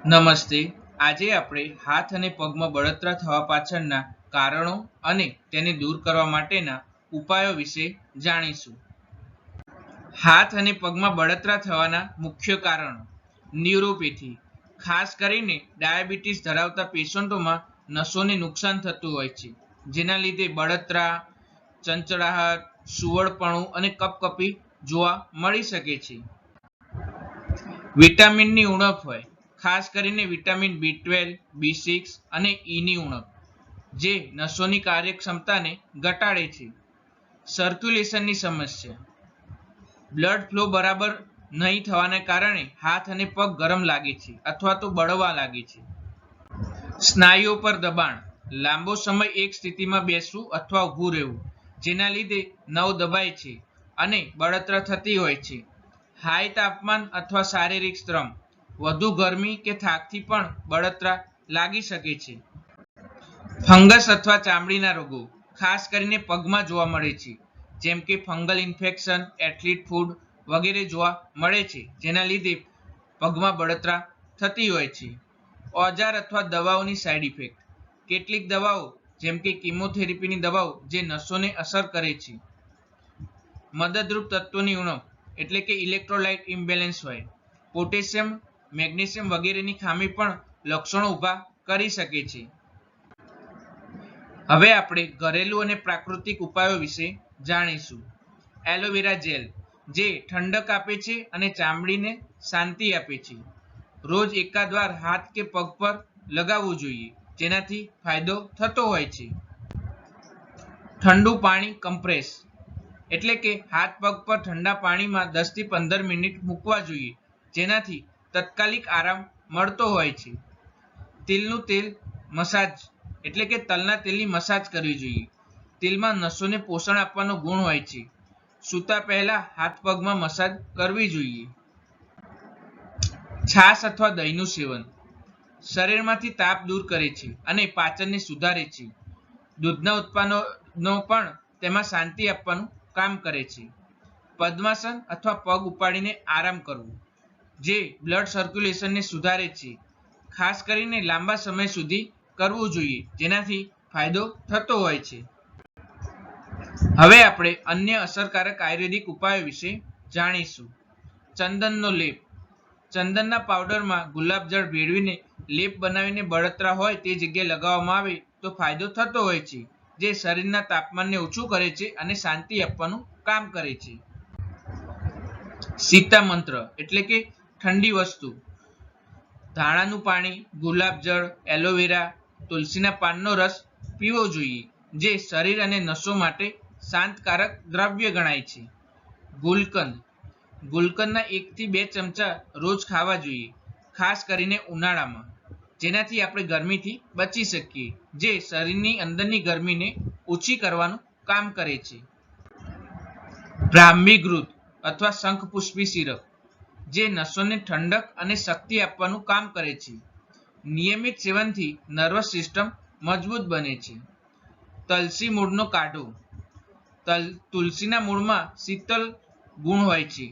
નમસ્તે. આજે આપણે હાથ અને પગમાં બળતરા થવા પાછળના કારણો અને તેને દૂર કરવા માટેના ઉપાયો વિશે જાણીશું. હાથ અને પગમાં બળતરા થવાના મુખ્ય કારણો. ન્યુરોપેથી. ખાસ કરીને ડાયાબિટીસ ધરાવતા પેશન્ટોમાં નસોને નુકસાન થતું હોય છે, જેના લીધે બળતરા, ચંચળાહટ, સુવડપણું અને કપકપી જોવા મળી શકે છે. વિટામિનની ઉણપ હોય, ખાસ કરીને વિટામિન B12, B6 અને Eની ઉણપ, જે નસોની કાર્યક્ષમતાને ઘટાડે છે. સર્ક્યુલેશનની સમસ્યા. બ્લડ ફ્લો બરાબર નહીં થવાને કારણે હાથ અને પગ ગરમ લાગે છે અથવા તો બળવા લાગે છે. સ્નાયુઓ પર દબાણ. લાંબો સમય એક સ્થિતિમાં બેસવું અથવા ઊભું રહેવું, જેના લીધે નવ દબાય છે અને બળતરા થતી હોય છે. હાઈ તાપમાન અથવા શારીરિક શ્રમ. વધુ ગરમી કે થાકથી પણ બળતરા લાગી શકે છે. ફંગસ અથવા ચામડીના રોગો, ખાસ કરીને પગમાં જોવા મળે છે, જેમ કે ફંગલ ઇન્ફેક્શન, એથ્લીટ ફૂટ વગેરે જોવા મળે છે, જેના લીધે પગમાં બળતરા થતી હોય છે. ઓજાર અથવા દવાઓની સાઇડ ઇફેક્ટ. કેટલીક દવાઓ જેમ કે કિમોથેરાપીની દવાઓ જે નસોને અસર કરે છે. મદદરૂપ તત્વોની ઉણપ એટલે કે ઇલેક્ટ્રોલાઇટ ઇમ્બેલેન્સ હોય. પોટેશિયમ, મેગ્નેશિયમ વગેરેની ખામી પણ લક્ષણો ઊભા કરી શકે છે. હવે આપણે ઘરેલું અને પ્રાકૃતિક ઉપાયો વિશે જાણીશું. એલોવેરા જેલ, જે ઠંડક આપે છે અને ચામડીને શાંતિ આપે છે. રોજ એકાદ વાર હાથ કે પગ પર લગાવવું જોઈએ, જેનાથી ફાયદો થતો હોય છે. ઠંડુ પાણી કમ્પ્રેસ એટલે કે હાથ પગ પર ઠંડા પાણીમાં 10 થી 15 મિનિટ મૂકવા જોઈએ, જેનાથી તાત્કાલિક આરામ મળતો હોય છે. તિલનું તેલ મસાજ એટલે કે તલના તેલની મસાજ કરવી જોઈએ. તેલમાં નસોને પોષણ આપવાનો ગુણ હોય છે. સૂતા પહેલા હાથ પગમાં મસાજ કરવી જોઈએ. છાશ અથવા દહીંનું સેવન શરીરમાંથી તાપ દૂર કરે છે અને પાચનને સુધારે છે. દૂધના ઉત્પાદનો પણ તેમાં શાંતિ આપવાનું કામ કરે છે. પદ્માસન અથવા પગ ઉપાડીને આરામ કરવો, જે બ્લડ સર્ક્યુલેશનને સુધારે છે. ખાસ કરીને લાંબા સમય સુધી કરવું જોઈએ, જેનાથી ફાયદો થતો હોય છે. હવે આપણે અન્ય અસરકારક આયુર્વેદિક ઉપાયો વિશે જાણીશું. ચંદનનો લેપ. ચંદનના પાવડરમાં ગુલાબજળ ભેળવીને લેપ બનાવીને બળતરા હોય તે જગ્યાએ લગાવવામાં આવે તો ફાયદો થતો હોય છે, જે શરીરના તાપમાનને ઓછું કરે છે અને શાંતિ આપવાનું કામ કરે છે. સીતા મંત્ર એટલે કે ઠંડી વસ્તુ. ધાણાનું પાણી, ગુલાબજળ, એલોવેરા, તુલસીના પાનનો રસ પીવો જોઈએ, જે શરીર અને નસો માટે શાંતકારક દ્રવ્ય ગણાય છે. ગુલકંદ. ગુલકંદના 1 થી 2 ચમચા રોજ ખાવા જોઈએ, ખાસ કરીને ઉનાળામાં, જેનાથી આપણે ગરમીથી બચી શકીએ, જે શરીરની અંદરની ગરમીને ઓછી કરવાનું કામ કરે છે. બ્રાહ્મી ઘૃત અથવા શંખપુષ્પી સિરપ, જે નસોને ઠંડક અને શક્તિ આપવાનું કામ કરે છે. નિયમિત સેવનથી નર્વસ સિસ્ટમ મજબૂત બને છે. તુલસી મૂળનો કાઢો. તુલસીના મૂળમાં શીતલ ગુણ હોય છે.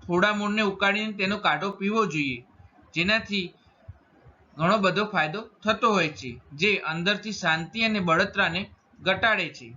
થોડા મૂળને ઉકાળીને તેનો કાઢો પીવો જોઈએ, જેનાથી ઘણો બધો ફાયદો થતો હોય છે, જે અંદરથી શાંતિ અને બળતરાને ઘટાડે છે.